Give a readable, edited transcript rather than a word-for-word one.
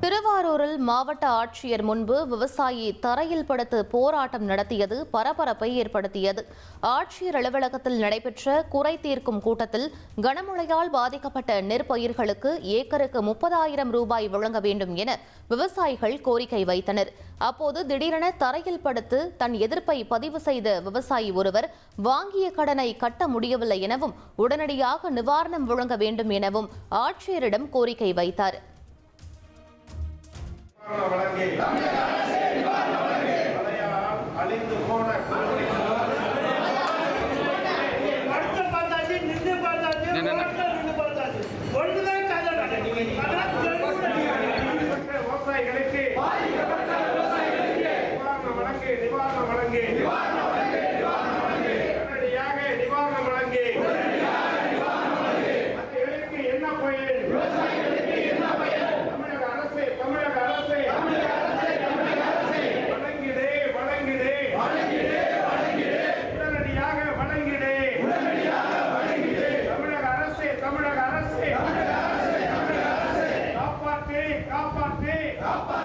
திருவாரூரில் மாவட்ட ஆட்சியர் முன்பு விவசாயி தரையில் படுத்து போராட்டம் நடத்தியது பரபரப்பை ஏற்படுத்தியது. ஆட்சியர் அலுவலகத்தில் நடைபெற்ற குறை தீர்க்கும் கூட்டத்தில் கனமழையால் பாதிக்கப்பட்ட நெற்பயிர்களுக்கு ஏக்கருக்கு 30,000 ரூபாய் வழங்க வேண்டும் என விவசாயிகள் கோரிக்கை வைத்தனர். அப்போது திடீரென தரையில் படுத்து தன் எதிர்ப்பை பதிவு செய்த விவசாயி ஒருவர் வாங்கிய கடனை கட்ட முடியவில்லை எனவும் உடனடியாக நிவாரணம் வழங்க வேண்டும் எனவும் ஆட்சியரிடம் கோரிக்கை வைத்தார். வழங்கிடு